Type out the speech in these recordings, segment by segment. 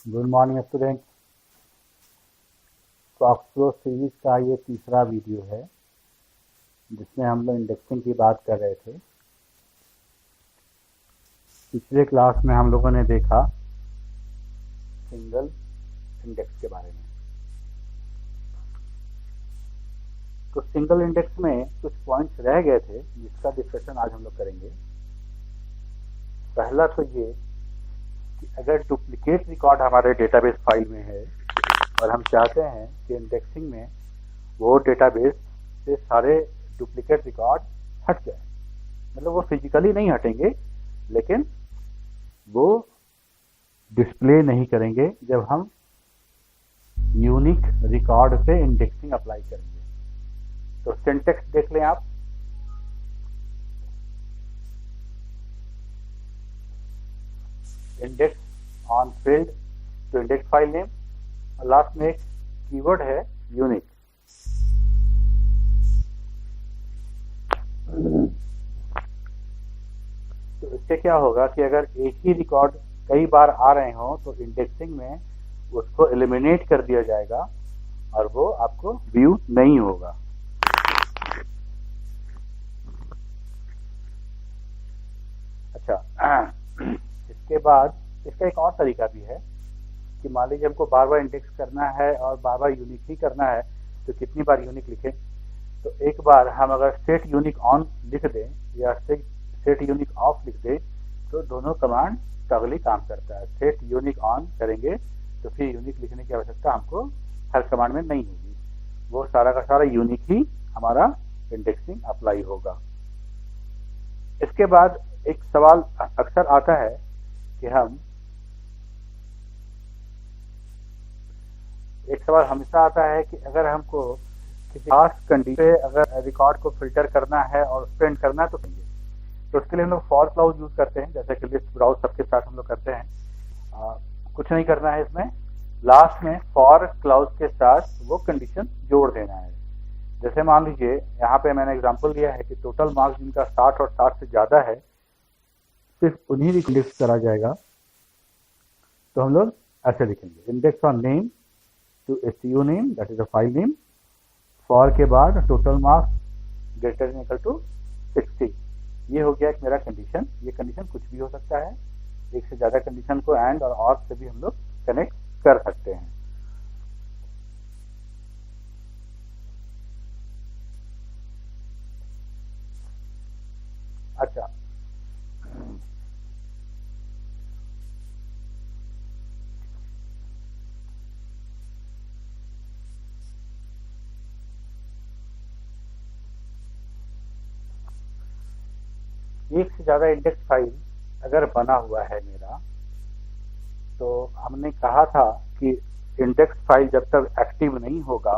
Good morning student. Software series का ये तीसरा वीडियो है जिसमें हम लोग इंडेक्सिंग की बात कर रहे थे। पिछले क्लास में हम लोगों ने देखा सिंगल इंडेक्स के बारे में। तो सिंगल इंडेक्स में कुछ पॉइंट्स रह गए थे जिसका डिस्कशन आज हम लोग करेंगे। पहला तो ये कि अगर डुप्लीकेट रिकॉर्ड हमारे डेटाबेस फाइल में है और हम चाहते हैं कि इंडेक्सिंग में वो डेटाबेस से सारे डुप्लीकेट रिकॉर्ड हट जाए, मतलब वो फिजिकली नहीं हटेंगे लेकिन वो डिस्प्ले नहीं करेंगे जब हम यूनिक रिकॉर्ड पे इंडेक्सिंग अप्लाई करेंगे। तो सिंटैक्स देख लें आप। Index on field to index file name और लास्ट में एक कीवर्ड है यूनिक। तो इससे क्या होगा कि अगर एक ही रिकॉर्ड कई बार आ रहे हों तो इंडेक्सिंग में उसको एलिमिनेट कर दिया जाएगा और वो आपको व्यू नहीं होगा। अच्छा, इसके बाद इसका एक और तरीका भी है कि मान लीजिए हमको बार बार इंडेक्स करना है और बार बार यूनिक ही करना है, तो कितनी बार यूनिक लिखें। तो एक बार हम अगर सेट यूनिक ऑन लिख दें या सेट यूनिक ऑफ लिख दें तो दोनों कमांड टॉगली काम करता है। सेट यूनिक ऑन करेंगे तो फिर यूनिक लिखने की आवश्यकता हमको हर कमांड में नहीं होगी, वो सारा का सारा यूनिक ही हमारा इंडेक्सिंग अप्लाई होगा। इसके बाद एक सवाल अक्सर आता है कि एक सवाल हमेशा आता है कि अगर हमको किसी खास कंडीशन पे अगर रिकॉर्ड को फिल्टर करना है और प्रिंट करना है तो करेंगे। तो उसके लिए हम लोग फॉर क्लाउज यूज करते हैं, जैसे कि लिस्ट ब्राउज सबके साथ हम लोग करते हैं। कुछ नहीं करना है इसमें, लास्ट में फॉर क्लाउज के साथ वो कंडीशन जोड़ देना है। जैसे मान लीजिए यहाँ पे मैंने एग्जांपल दिया है कि टोटल मार्क्स जिनका 60 और 60 से ज्यादा है सिर्फ उन्हीं इंडेक्स करा जाएगा। तो हम लोग ऐसे लिखेंगे index on name to STU name that is a file name, for के बाद total marks greater than equal to 60। ये हो गया एक मेरा कंडीशन। ये कंडीशन कुछ भी हो सकता है, एक से ज्यादा कंडीशन को एंड और से भी हम लोग कनेक्ट कर सकते हैं। अच्छा, एक से ज्यादा इंडेक्स फाइल अगर बना हुआ है मेरा, तो हमने कहा था कि इंडेक्स फाइल जब तक एक्टिव नहीं होगा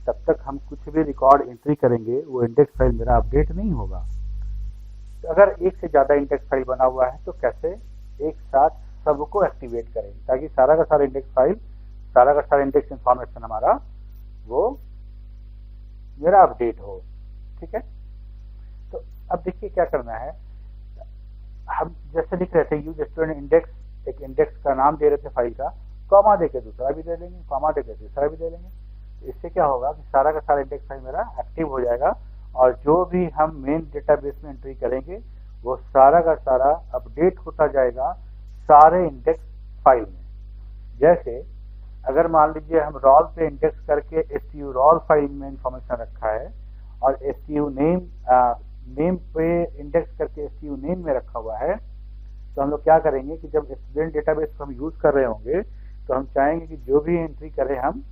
तब तक हम कुछ भी रिकॉर्ड एंट्री करेंगे वो इंडेक्स फाइल मेरा अपडेट नहीं होगा। तो अगर एक से ज्यादा इंडेक्स फाइल बना हुआ है तो कैसे एक साथ सबको एक्टिवेट करें ताकि सारा का सारा इंडेक्स फाइल, सारा का सारा इंडेक्स इंफॉर्मेशन हमारा वो मेरा अपडेट हो। ठीक है, तो अब देखिए क्या करना है। हम जैसे लिख रहे थे यूज स्टूडेंट इंडेक्स, एक इंडेक्स का नाम दे रहे थे फाइल का, कॉमा देके दूसरा भी दे देंगे, कॉमा देके तीसरा भी दे देंगे। तो इससे क्या होगा कि सारा का सारा इंडेक्स फाइल मेरा एक्टिव हो जाएगा और जो भी हम मेन डेटाबेस में एंट्री करेंगे वो सारा का सारा अपडेट होता जाएगा सारे इंडेक्स फाइल में। जैसे अगर मान लीजिए हम रॉल पे इंडेक्स करके STU रॉल फाइल में इंफॉर्मेशन रखा है और STU नेम पे इंडेक्स करके STU नेम में रखा हुआ है, तो हम लोग क्या करेंगे कि जब स्टूडेंट डेटाबेस को हम यूज कर रहे होंगे तो हम चाहेंगे कि जो भी एंट्री करें हम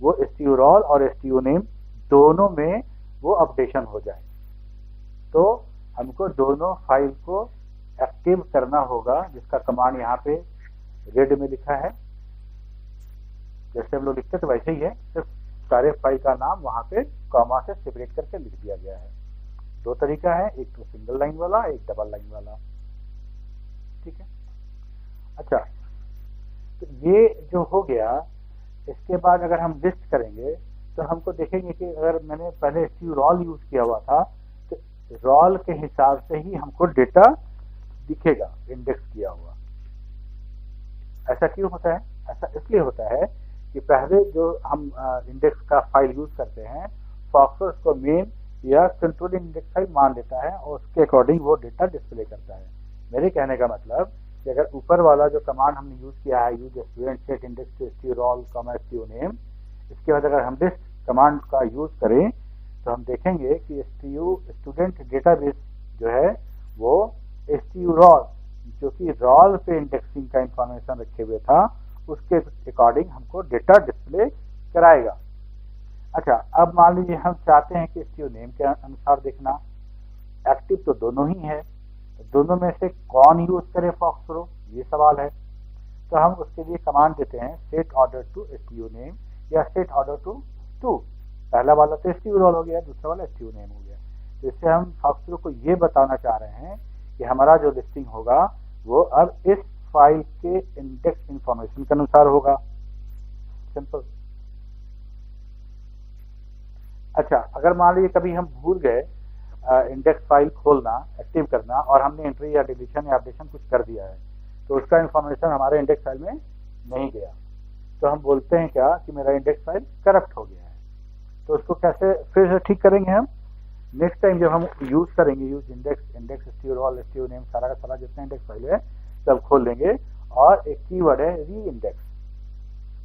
वो STU रॉल और STU नेम दोनों में वो अपडेशन हो जाए। तो हमको दोनों फाइल को एक्टिव करना होगा, जिसका कमांड यहाँ पे रेड में लिखा है। जैसे हम लोग लिखते तो वैसे ही है, सिर्फ सारे फाइल का नाम वहां पे कॉमा से सेपरेट करके लिख दिया गया है। दो तरीका है, एक तो सिंगल लाइन वाला, एक डबल लाइन वाला। ठीक है, अच्छा, तो ये जो हो गया, इसके बाद अगर हम लिस्ट करेंगे तो हमको देखेंगे कि अगर मैंने पहले STU रॉल यूज किया हुआ था तो रॉल के हिसाब से ही हमको डेटा दिखेगा इंडेक्स किया हुआ। ऐसा क्यों होता है? ऐसा ऐसा इसलिए होता है कि पहले जो हम इंडेक्स का फाइल यूज करते हैं, फॉक्सट्रॉट उसको मेन या कंट्रोल इंडेक्स फाइल मान लेता है और उसके अकॉर्डिंग वो डेटा डिस्प्ले करता है। मेरे कहने का मतलब कि अगर ऊपर वाला जो कमांड हमने यूज किया है, use student set index to stRoll, stname, इसके बाद अगर हम लिस्ट कमांड का यूज करें तो हम देखेंगे कि स्टूडेंट डेटाबेस जो है वो stRoll जो कि रोल पे इंडेक्सिंग का इंफॉर्मेशन रखे हुए था उसके अकॉर्डिंग हमको डेटा डिस्प्ले कराएगा। अच्छा, अब मान लीजिए हम चाहते हैं कि stname के अनुसार देखना, एक्टिव तो दोनों ही है, तो दोनों में से कौन यूज करे फॉक्सट्रॉट, ये सवाल है। तो हम उसके लिए कमांड देते हैं सेट ऑर्डर टू stname या सेट ऑर्डर टू टू। पहला वाला तो stRoll हो गया, दूसरा वाला stname हो गया। तो इससे हम फॉक्सट्रॉट को ये बताना चाह रहे हैं कि हमारा जो लिस्टिंग होगा वो अब इस फाइल के इंडेक्स इंफॉर्मेशन के अनुसार होगा। सिंपल। अच्छा, अगर मान लीजिए कभी हम भूल गए इंडेक्स फाइल खोलना, एक्टिव करना, और हमने एंट्री या डिलीशन या अपडेशन कुछ कर दिया है, तो उसका इंफॉर्मेशन हमारे इंडेक्स फाइल में नहीं गया, तो हम बोलते हैं क्या कि मेरा इंडेक्स फाइल करप्ट हो गया है। तो उसको कैसे फिर से ठीक करेंगे हम? नेक्स्ट टाइम जब हम यूज करेंगे, यूज इंडेक्स stRoll, stname, सारा का सारा जितना इंडेक्स फाइल है सब खोल लेंगे, और एक कीवर्ड है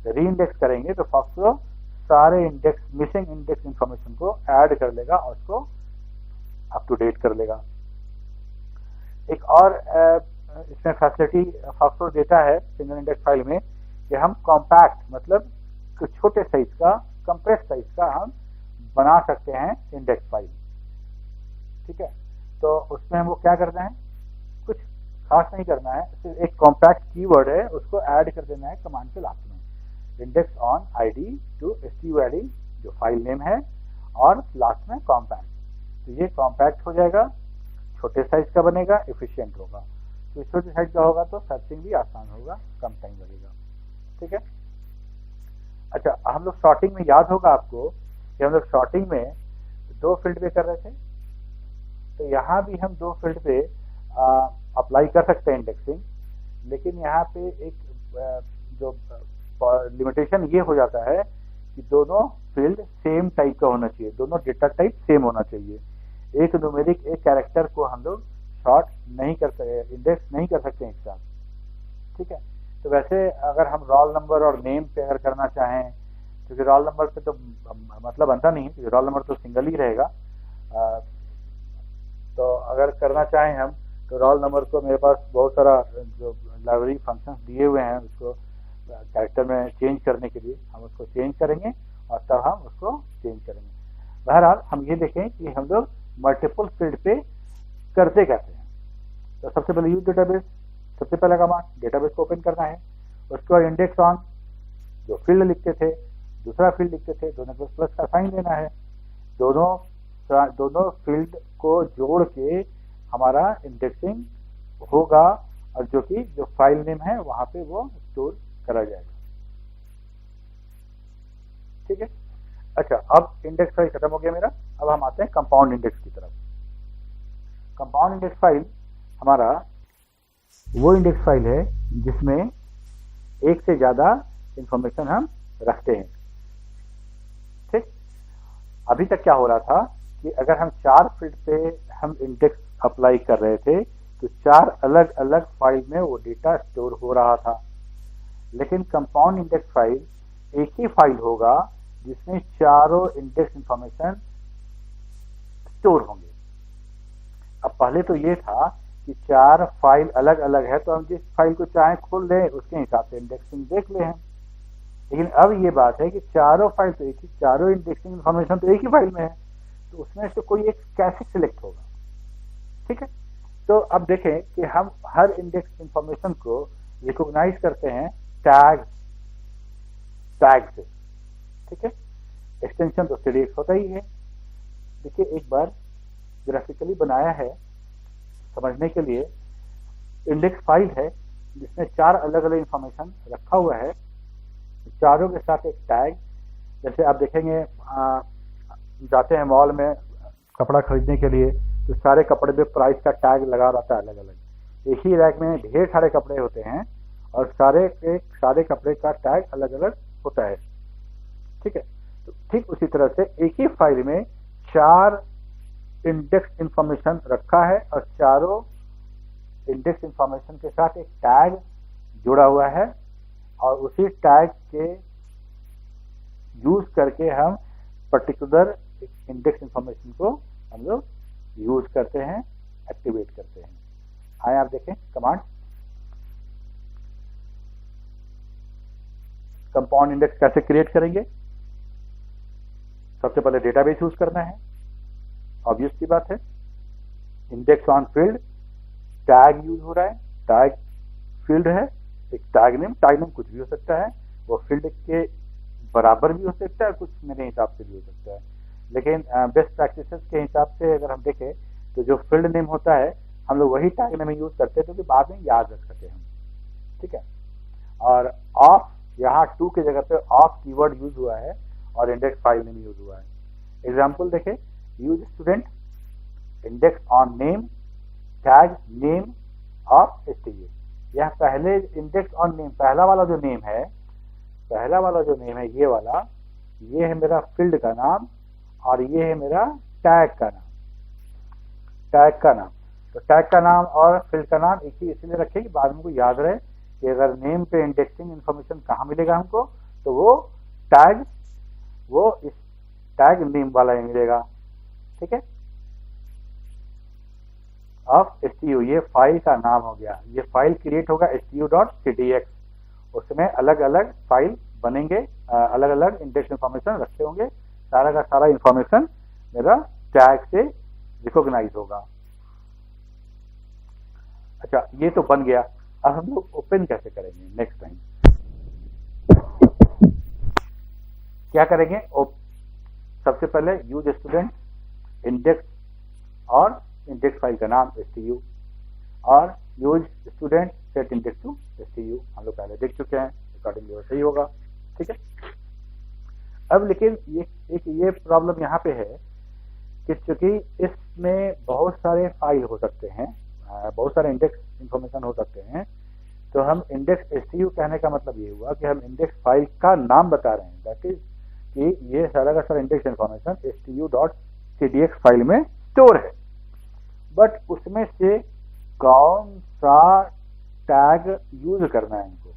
री इंडेक्स करेंगे तो फॉक्सट्रॉट सारे इंडेक्स मिसिंग इंडेक्स इंफॉर्मेशन को ऐड कर लेगा और उसको अप टू डेट कर लेगा। एक और इसमें फैसिलिटी फॉक्सट्रॉट देता है सिंगल इंडेक्स फाइल में कि हम कॉम्पैक्ट मतलब छोटे साइज का, कंप्रेस साइज का हम बना सकते हैं इंडेक्स फाइल। ठीक है, तो उसमें हमको क्या करना है, कुछ खास नहीं करना है, सिर्फ एक कॉम्पैक्ट कीवर्ड है उसको ऐड कर देना है कमांड के लास्ट में, index on id to std जो फाइल नेम है, और लास्ट में कॉम्पैक्ट। तो ये कॉम्पैक्ट हो जाएगा, छोटे साइज का बनेगा, एफिशिएंट होगा। तो छोटे साइज का होगा तो सर्चिंग भी आसान होगा, कम टाइम लगेगा। ठीक है। अच्छा, हम लोग सॉर्टिंग में याद होगा आपको कि हम लोग सॉर्टिंग में दो फील्ड पे कर रहे थे, तो यहाँ भी हम दो फील्ड पे अप्लाई कर सकते हैं इंडेक्सिंग, लेकिन यहाँ पे एक जो लिमिटेशन ये हो जाता है कि दोनों फील्ड सेम टाइप का होना चाहिए, दोनों डेटा टाइप सेम होना चाहिए। एक न्यूमेरिक एक कैरेक्टर को हम लोग शॉर्ट नहीं कर सकते, इंडेक्स नहीं कर सकते एक साथ। ठीक है, तो वैसे अगर हम रोल नंबर और नेम पे अगर करना चाहें, क्योंकि रोल नंबर पे तो मतलब बनता नहीं है, क्योंकि रोल नंबर तो सिंगल ही रहेगा, तो अगर करना चाहें हम तो रोल नंबर को, मेरे पास बहुत सारा जो लाइब्रेरी फंक्शंस दिए हुए हैं उसको कैरेक्टर में चेंज करने के लिए, हम उसको चेंज करेंगे और तब हम उसको चेंज करेंगे। बहरहाल हम ये देखें कि हम लोग मल्टीपल फील्ड पे करते कैसे हैं। तो सबसे पहले यूज डेटाबेस, सबसे पहला कमांड डेटाबेस को ओपन करना है, उसके बाद इंडेक्स ऑन जो फील्ड लिखते थे, दूसरा फील्ड लिखते थे, दोनों को प्लस का साइन देना है, दोनों फील्ड को जोड़ के हमारा इंडेक्सिंग होगा, और जो कि जो फाइल नेम है वहां पे वो स्टोर करा जाएगा। ठीक है। अच्छा, अब इंडेक्स फाइल खत्म हो गया मेरा, अब हम आते हैं कंपाउंड इंडेक्स की तरफ। कंपाउंड इंडेक्स फाइल हमारा वो इंडेक्स फाइल है जिसमें एक से ज्यादा इंफॉर्मेशन हम रखते हैं। ठीक, अभी तक क्या हो रहा था कि अगर हम 4 फील्ड पे हम इंडेक्स अप्लाई कर रहे थे तो 4 अलग अलग फाइल में वो डेटा स्टोर हो रहा था, लेकिन कंपाउंड इंडेक्स फाइल एक ही फाइल होगा जिसमें चारों इंडेक्स इंफॉर्मेशन स्टोर होंगे। अब पहले तो ये था कि 4 फाइल अलग अलग है तो हम जिस फाइल को चाहें खोल लें, उसके हिसाब से इंडेक्सिंग देख ले हैं, लेकिन अब ये बात है कि चारों फाइल तो एक ही, चारों इंडेक्सिंग इंफॉर्मेशन तो एक ही फाइल में है, तो उसमें से कोई एक कैसे सिलेक्ट होगा। ठीक है, तो अब देखें कि हम हर इंडेक्स इंफॉर्मेशन को रिकॉग्नाइज करते हैं टैग से। ठीक है, एक्सटेंशन तो CDX होता ही है। देखिए, एक बार ग्राफिकली बनाया है समझने के लिए। इंडेक्स फाइल है जिसमें 4 अलग अलग इंफॉर्मेशन रखा हुआ है, चारों के साथ एक टैग। जैसे आप देखेंगे, जाते हैं मॉल में कपड़ा खरीदने के लिए तो सारे कपड़े पे प्राइस का टैग लगा रहता है अलग अलग। एक ही रैक में ढेर सारे कपड़े होते हैं और सारे कपड़े का टैग अलग अलग होता है। ठीक है, तो ठीक उसी तरह से एक ही फाइल में 4 इंडेक्स इंफॉर्मेशन रखा है और चारों इंडेक्स इंफॉर्मेशन के साथ एक टैग जुड़ा हुआ है, और उसी टैग के यूज करके हम पर्टिकुलर इंडेक्स इंफॉर्मेशन को हम लोग यूज करते हैं, एक्टिवेट करते हैं। आए आप देखें कमांड। कंपाउंड इंडेक्स कैसे क्रिएट करेंगे? सबसे पहले डेटाबेस यूज करना है, ऑब्वियस सी बात है। Index on field tag use हो रहा है, टैग फील्ड है, एक टैग नेम कुछ भी हो सकता है, वो फील्ड के बराबर भी हो सकता है, कुछ मेरे हिसाब से भी हो सकता है, लेकिन बेस्ट प्रैक्टिसेस के हिसाब से अगर हम देखें तो जो फील्ड नेम होता है हम लोग वही टैग नेम यूज करते हैं, क्योंकि बाद में याद रख सके हम। ठीक है, और ऑफ, यहाँ टू की जगह पे ऑफ कीवर्ड यूज हुआ है और इंडेक्स फाइल नेम यूज हुआ है। एग्जाम्पल देखें, use student index on name tag name of STU। यह पहले इंडेक्स ऑन नेम, पहला वाला जो नेम है ये वाला, ये है मेरा फील्ड का नाम और ये है मेरा टैग का नाम। तो टैग का नाम और फील्ड का नाम एक ही इसलिए रखें कि बाद में को याद रहे कि अगर नेम पे इंडेक्सिंग इंफॉर्मेशन कहाँ मिलेगा हमको, तो वो इस टैग नेम वाला ही मिलेगा। ठीक है, ऑफ STU, ये फाइल का नाम हो गया। ये फाइल क्रिएट होगा stu.cdx, उसमें अलग अलग फाइल बनेंगे, अलग अलग इंडेक्स इंफॉर्मेशन रखे होंगे, सारा का सारा इंफॉर्मेशन मेरा टैग से रिकॉग्नाइज होगा। अच्छा, ये तो बन गया। अब हम लोग ओपन कैसे करेंगे नेक्स्ट टाइम? क्या करेंगे? सबसे पहले यूज स्टूडेंट इंडेक्स और इंडेक्स फाइल का नाम STU, और use student set index to STU हम लोग पहले देख चुके हैं, अकॉर्डिंगली वो सही होगा। ठीक है, अब लेकिन ये प्रॉब्लम यहाँ पे है कि चूंकि इसमें बहुत सारे फाइल हो सकते हैं, बहुत सारे इंडेक्स इंफॉर्मेशन हो सकते हैं, तो हम इंडेक्स STU कहने का मतलब ये हुआ कि हम इंडेक्स फाइल का नाम बता रहे हैं, दैट इज कि ये सारा का सारा इंडेक्स इंफॉर्मेशन STU.cdx फाइल में स्टोर है, बट उसमें से कौन सा टैग यूज करना है इनको।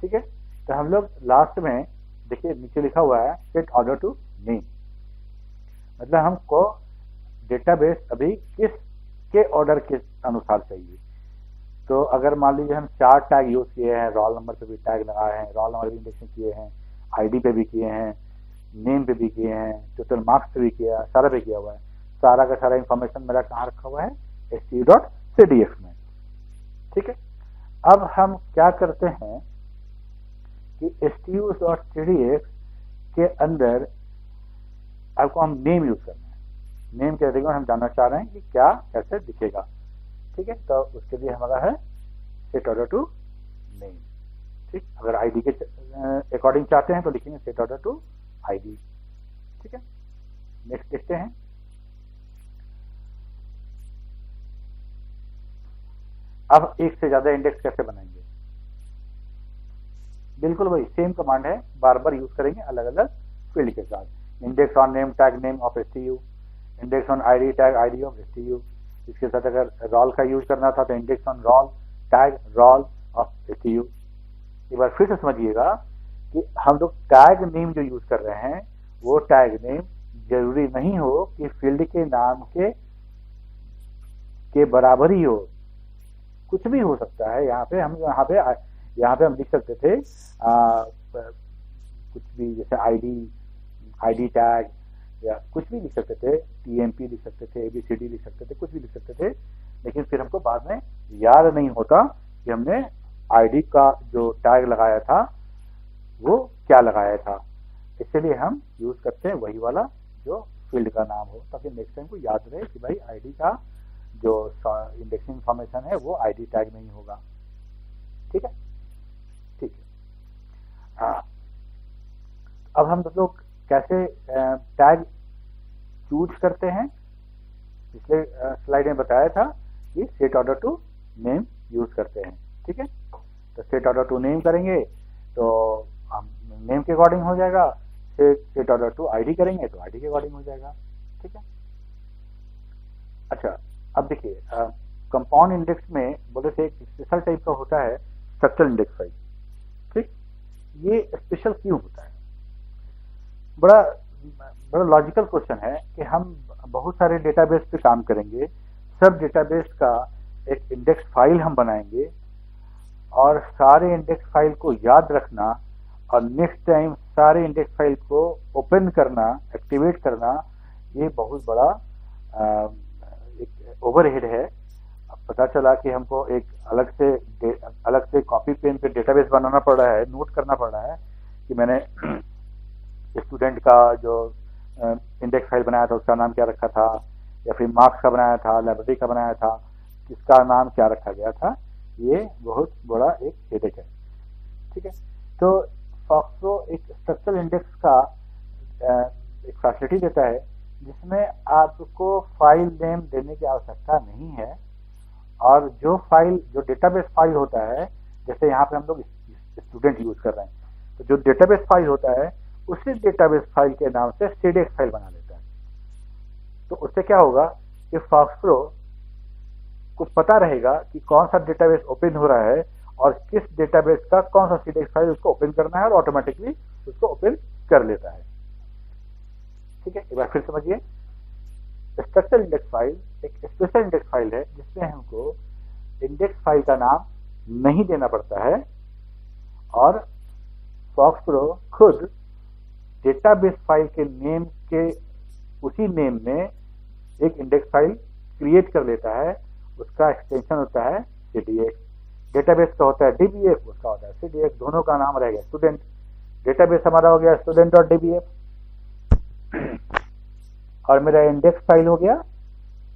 ठीक है, तो हम लोग लास्ट में देखिए नीचे लिखा हुआ है सेट ऑर्डर टू नेम, मतलब हमको डेटाबेस अभी किस के ऑर्डर के अनुसार चाहिए। तो अगर मान लीजिए हम 4 टैग यूज किए हैं, रोल नंबर पे भी टैग लगाए हैं, रोल नंबर भी इंडेक्सिंग किए हैं, ID पे भी किए हैं, नेम पे भी किए हैं, टोटल मार्क्स पे भी किया, सारा पे किया हुआ है, सारा का सारा इंफॉर्मेशन मेरा कहाँ रखा हुआ है? STU.cdx में। ठीक है, अब हम क्या करते हैं कि STU.cdx के अंदर आपको हम नेम यूज करना है। नेम के अधिक हम जानना चाह रहे हैं कि क्या कैसे दिखेगा। ठीक है, तो उसके लिए हमारा है सेट ऑर्डर टू नेम। ठीक, अगर ID के अकॉर्डिंग चाहते हैं तो लिखेंगे सेट ऑर्डर टू ID। ठीक है, नेक्स्ट देखते हैं। अब एक से ज्यादा इंडेक्स कैसे बनाएंगे? बिल्कुल वही सेम कमांड है, बार बार यूज करेंगे अलग अलग फील्ड के साथ। Index on name tag name of STU, index on ID tag ID of STU। इसके साथ अगर रोल का यूज करना था तो index on roll tag roll of STU। एक बार फिर से समझिएगा कि हम लोग टैग नेम जो यूज कर रहे हैं वो टैग नेम जरूरी नहीं हो कि फील्ड के नाम के बराबर ही हो, कुछ भी हो सकता है। यहाँ पे हम लिख सकते थे कुछ भी, जैसे ID टैग या कुछ भी लिख सकते थे, TMP लिख सकते थे, ABCD लिख सकते थे, कुछ भी लिख सकते थे, लेकिन फिर हमको बाद में याद नहीं होता कि हमने ID का जो टैग लगाया था वो क्या लगाया था। इसलिए हम यूज करते हैं वही वाला जो फील्ड का नाम हो, ताकि नेक्स्ट टाइम को याद रहे कि भाई ID का जो इंडेक्सिंग इंफॉर्मेशन है वो ID टैग में ही होगा। ठीक है, ठीक है। अब हम लोग कैसे टैग चूज करते हैं? पिछले स्लाइड में बताया था कि set order to name use करते हैं। ठीक है, तो सेट ऑर्डर टू नेम करेंगे तो हम नेम के अकॉर्डिंग हो जाएगा, सेट ऑर्डर टू आईडी करेंगे तो आईडी के अकॉर्डिंग हो जाएगा। ठीक है। अच्छा, अब देखिए कंपाउंड इंडेक्स में बोले थे एक स्पेशल टाइप का होता है स्ट्रक्चरल इंडेक्स फाइल। ठीक, ये स्पेशल क्यों होता है? बड़ा बड़ा लॉजिकल क्वेश्चन है कि हम बहुत सारे डेटाबेस पे काम करेंगे, सब डेटाबेस का एक इंडेक्स फाइल हम बनाएंगे और सारे इंडेक्स फाइल को याद रखना और नेक्स्ट टाइम सारे इंडेक्स फाइल को ओपन करना, एक्टिवेट करना, ये बहुत बड़ा एक ओवरहेड है। अब पता चला कि हमको एक अलग से कॉपी पेन पे डेटाबेस बनाना पड़ रहा है, नोट करना पड़ रहा है कि मैंने स्टूडेंट का जो इंडेक्स फाइल बनाया था उसका नाम क्या रखा था, या फिर मार्क्स का बनाया था, लाइब्रेरी का बनाया था, किसका नाम क्या रखा गया था। ये बहुत बड़ा एक हेडेक है। ठीक है, तो फॉक्सट्रो एक स्ट्रक्चरल इंडेक्स का एक फैसिलिटी देता है जिसमें आपको फाइल नेम देने की आवश्यकता नहीं है, और जो डेटाबेस फाइल होता है, जैसे यहाँ पे हम लोग स्टूडेंट यूज कर रहे हैं, तो जो डेटाबेस फाइल होता है उसी डेटाबेस फाइल के नाम से सीडीएक्स फाइल बना लेता है। तो उससे क्या होगा कि फॉक्सट्रो को पता रहेगा कि कौन सा डेटाबेस ओपन हो रहा है और किस डेटाबेस का कौन सा सीडीएक्स फाइल उसको ओपन करना है, और ऑटोमेटिकली उसको ओपन कर लेता है। ठीक है, एक बार फिर समझिए, स्ट्रक्चरल इंडेक्स फाइल एक स्पेशल इंडेक्स फाइल है जिसमें हमको इंडेक्स फाइल का नाम नहीं देना पड़ता है, और फॉक्सट्रो खुद डेटाबेस फाइल के नेम के उसी नेम में एक इंडेक्स फाइल क्रिएट कर लेता है। उसका एक्सटेंशन होता है सीडीएक्स। डेटाबेस का होता है डीबीएफ, उसका होता है सीडीएक्स, दोनों का नाम रहेगा स्टूडेंट। डेटाबेस हमारा हो गया स्टूडेंट डॉट डीबीएफ और मेरा इंडेक्स फाइल हो गया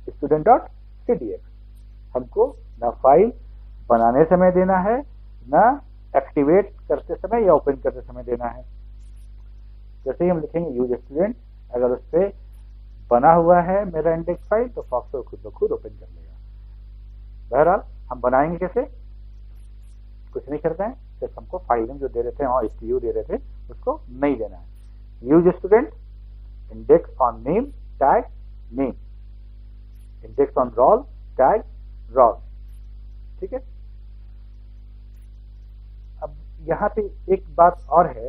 स्टूडेंट डॉट सीडीएक्स। हमको ना फाइल बनाने समय देना है, ना एक्टिवेट करते समय या ओपन करते समय देना है। जैसे ही हम लिखेंगे यूज स्टूडेंट, अगर उस पर बना हुआ है मेरा इंडेक्स फाइल तो फॉक्सट्रो खुद ब खुद ओपन कर लेगा। बहरहाल हम बनाएंगे कैसे, कुछ नहीं करते हैं, सिर्फ हमको फाइल नेम जो दे रहे थे वहाँ STU दे रहे थे उसको नहीं देना है। Use student index on name tag name, index on roll tag roll. ठीक है, अब यहाँ पे एक बात और है,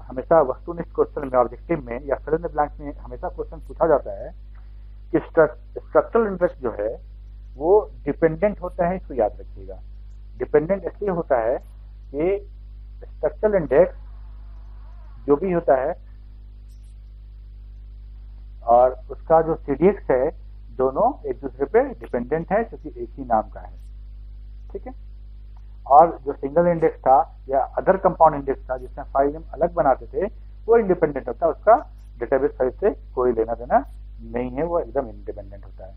हमेशा वस्तुनिष्ठ क्वेश्चन में, ऑब्जेक्टिव में या फिल इन द ब्लैंक्स में हमेशा क्वेश्चन पूछा जाता है कि स्ट्रक्चरल इंडेक्स जो है वो डिपेंडेंट होता है। इसको याद रखिएगा, डिपेंडेंट इसलिए होता है कि स्ट्रक्चरल इंडेक्स जो भी होता है और उसका जो सीडीएक्स है, दोनों एक दूसरे पे डिपेंडेंट है क्योंकि एक ही नाम का है। ठीक है, और जो सिंगल इंडेक्स था या अदर कंपाउंड इंडेक्स था जिसमें फाइल नेम अलग बनाते थे, वो इंडिपेंडेंट होता है, उसका डेटाबेस फाइल से कोई लेना देना नहीं है, वो एकदम इंडिपेंडेंट होता है।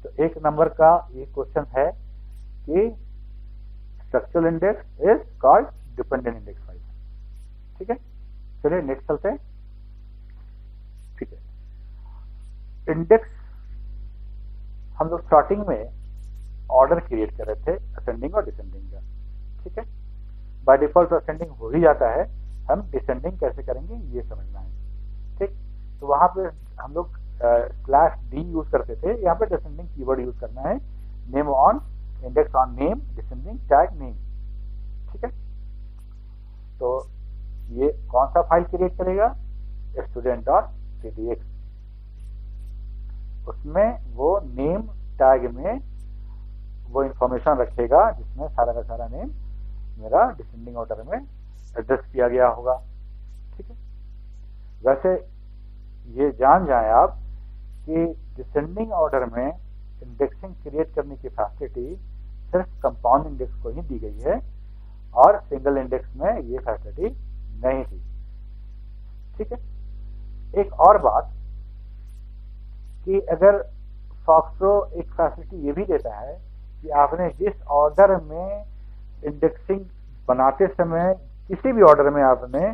तो एक नंबर का ये क्वेश्चन है कि structural index is called dependent index file. ठीक है, चलिए नेक्स्ट चलते हैं। ठीक है, इंडेक्स हम लोग स्टार्टिंग में ऑर्डर क्रिएट कर रहे थे असेंडिंग और डिसेंडिंग का। ठीक है, बाय डिफॉल्ट असेंडिंग हो ही जाता है, हम डिसेंडिंग कैसे करेंगे ये समझना है। ठीक, तो वहां पे हम लोग /d यूज करते थे, यहाँ पे डिसेंडिंग कीवर्ड यूज करना है, name on index on name descending tag name. ठीक है, तो ये कौन सा फाइल क्रिएट करेगा, स्टूडेंट डॉट सीडीएक्स, उसमें वो नेम टैग में वो इंफॉर्मेशन रखेगा जिसमें सारा का सारा नेम मेरा डिसेंडिंग ऑर्डर में एड्रेस किया गया होगा। ठीक है, वैसे ये जान जाएं आप कि डिसेंडिंग ऑर्डर में इंडेक्सिंग क्रिएट करने की फैसिलिटी सिर्फ कंपाउंड इंडेक्स को ही दी गई है और सिंगल इंडेक्स में ये फैसिलिटी नहीं थी। ठीक है, एक और बात कि अगर फॉक्सट्रो एक फैसिलिटी ये भी देता है कि आपने जिस ऑर्डर में इंडेक्सिंग बनाते समय किसी भी ऑर्डर में आपने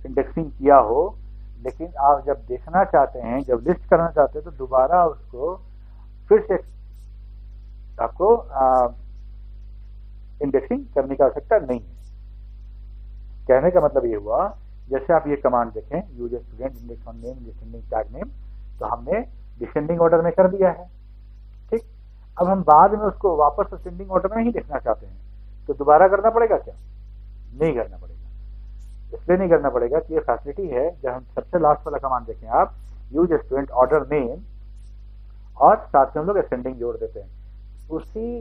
इंडेक्सिंग किया हो, लेकिन आप जब देखना चाहते हैं, जब लिस्ट करना चाहते हैं, तो दोबारा उसको फिर से आपको इंडेक्सिंग करने की आवश्यकता नहीं है। कहने का मतलब ये हुआ, जैसे आप ये कमांड देखें, use student index on name descending tag name, तो हमने डिसेंडिंग ऑर्डर में कर दिया है। ठीक, अब हम बाद में उसको वापस असेंडिंग ऑर्डर में ही लिखना चाहते हैं, तो दोबारा करना पड़ेगा क्या? नहीं करना पड़ेगा। इसलिए नहीं करना पड़ेगा कि ये फैसिलिटी है। जब हम सबसे लास्ट वाला कमांड देखें आप, यूज स्टूडेंट ऑर्डर नेम, और साथ में हम लोग असेंडिंग जोड़ देते हैं। उसी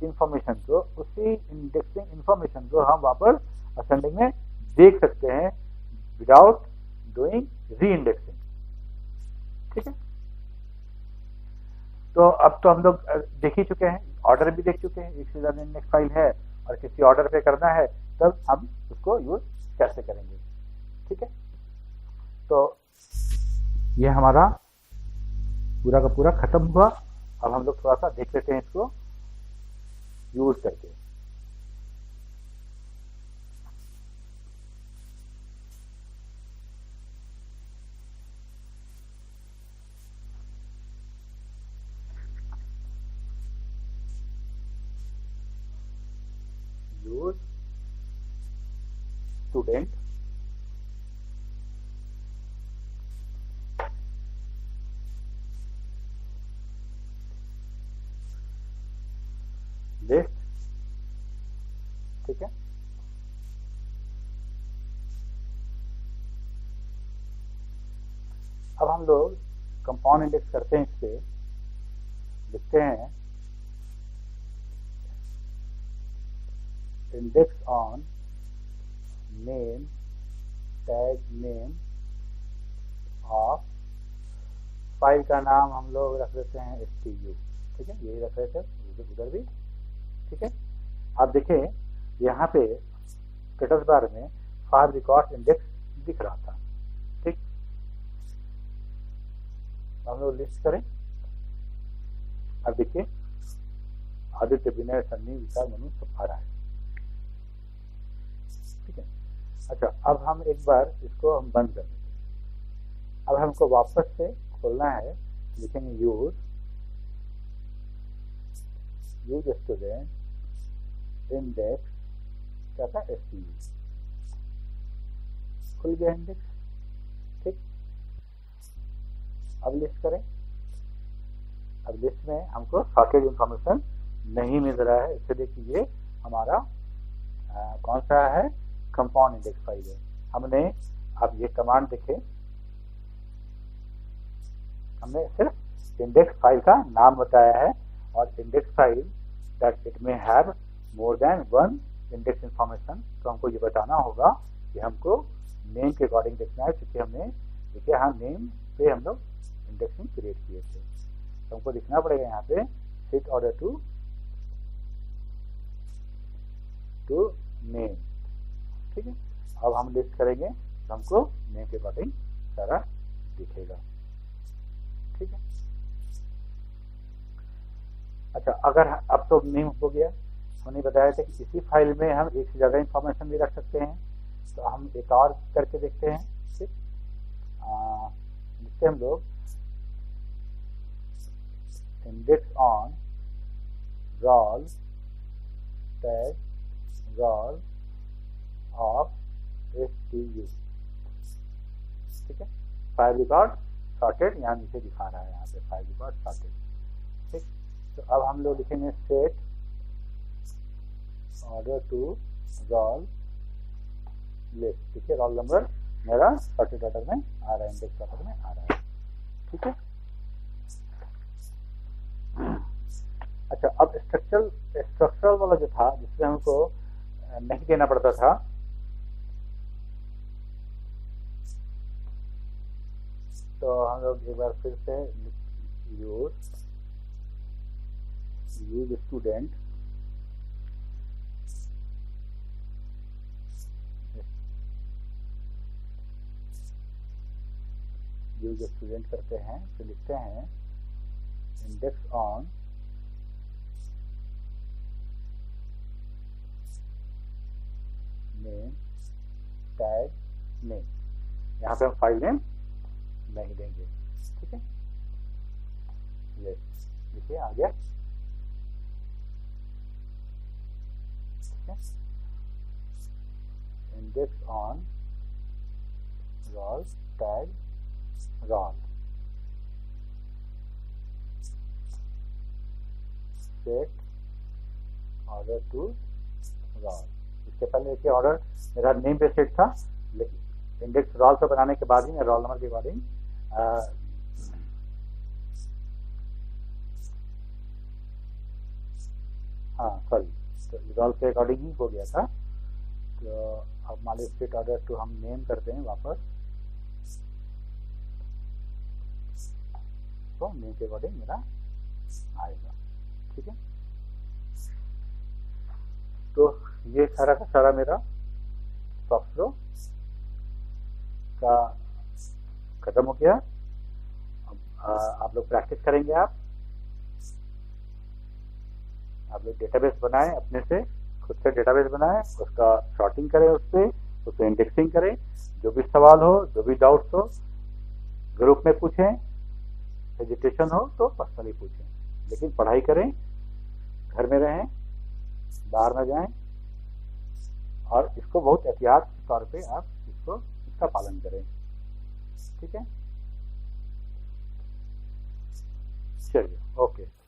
इंफॉर्मेशन को, उसी इंडेक्सिंग इंफॉर्मेशन को हम वापस असेंडिंग में देख सकते हैं विदाउट डूइंग री इंडेक्सिंग। ठीक है, तो अब तो हम लोग देख ही चुके हैं, ऑर्डर भी देख चुके हैं, एक से ज्यादा इंडेक्स फाइल है और किसी ऑर्डर पे करना है, तब हम उसको यूज कैसे करेंगे। ठीक है, तो ये हमारा पूरा का पूरा खत्म हुआ। अब हम लोग थोड़ा सा देख लेते हैं इसको यूज करके। Use student list. ठीक है, अब हम लोग कंपाउंड इंडेक्स करते हैं, इस पे लिखते हैं index on name tag name of, file का नाम हम लोग रख देते हैं STU। ठीक है, यही रख रहे थे उधर भी। ठीक है, आप देखें यहाँ पे स्टेटस बार में फाइल रिकॉर्ड इंडेक्स दिख रहा था। ठीक, हम लोग लिस्ट करें। अब देखिए आदित्य, विनय, सन्नी, विशाल, मनु सब आ रहा है। ठीक है, अच्छा, अब हम एक बार इसको हम बंद कर देंगे। अब हमको वापस से खोलना है, लिखेंगे यूज स्टूडेंट इंडेक्स क्या था, STU। खुल गया इंडेक्स। ठीक, अब लिस्ट करें। अब लिस्ट में हमको सॉर्टेड इंफॉर्मेशन नहीं मिल रहा है, इसलिए कि ये हमारा कौन सा है, कंपाउंड इंडेक्स फाइल है। हमने अब ये कमांड देखे, हमने सिर्फ इंडेक्स फाइल का नाम बताया है, और index file that it may have more than one index information. तो हमको ये बताना होगा कि हमको नेम के अकॉर्डिंग देखना है, क्योंकि हमने देखिए हाँ नेम पे हम लोग इंडेक्सिंग क्रिएट किए थे, तो हमको लिखना पड़ेगा यहाँ पे सेट ऑर्डर टू नेम। ठीक है, अब हम लिस्ट करेंगे तो हमको नेम के अकॉर्डिंग सारा दिखेगा। ठीक है, अच्छा, अगर अब तो नेम हो गया, हमने बताया था कि इसी फाइल में हम एक से ज़्यादा इंफॉर्मेशन भी रख सकते हैं, तो हम एक और करके देखते हैं। ठीक, लिखते हम लोग index on roll tag roll of STU। ठीक है, फाइल रिकॉर्ड सॉर्टेड, यहाँ नीचे दिखा रहा है, यहाँ पे फाइल रिकॉर्ड सॉर्टेड। ठीक, तो अब हम लोग लिखेंगे set order to roll list. ठीक है, रोल नंबर मेरा सॉर्टेड ऑर्डर में आ रहा है, इंडेक्स ऑर्डर में आ रहा है। ठीक है, अच्छा, अब स्ट्रक्चरल वाला जो था, जिसमें हमको नहीं देना पड़ता था, तो हम लोग एक बार फिर से यूज स्टूडेंट यूज स्टूडेंट करते हैं, तो लिखते हैं index on name tag name. यहाँ पे हम फाइल नेम नहीं देंगे। ठीक है, ये देखिए आ गया। है, index on roll tag roll, set order to roll. इसके पहले देखिए ऑर्डर मेरा नेम पे सेट था, लेकिन इंडेक्स रोल से बनाने के बाद ही मैं रोल नंबर के बाद ही हाँ सॉरी, तो रोल के अकॉर्डिंग ही हो गया था। तो अब मान लीजिए सेट ऑर्डर टू हम नेम करते हैं वापस, तो नेम के अकॉर्डिंग मेरा आएगा। ठीक है, तो ये सारा का सारा मेरा सॉफ्टवेयर का खत्म हो गया। अब आप लोग प्रैक्टिस करेंगे, आप लोग डेटाबेस बनाएं, अपने से खुद से डेटाबेस बनाएं, उसका सॉर्टिंग करें, उससे इंडेक्सिंग करें। जो भी सवाल हो, जो भी डाउट्स हो, ग्रुप में पूछें, हेजिटेशन हो तो पर्सनली पूछें, लेकिन पढ़ाई करें, घर में रहें, बाहर न जाएं, और इसको बहुत एहतियात के तौर पे आप इसका पालन करें। ठीक है, चलिए, ओके।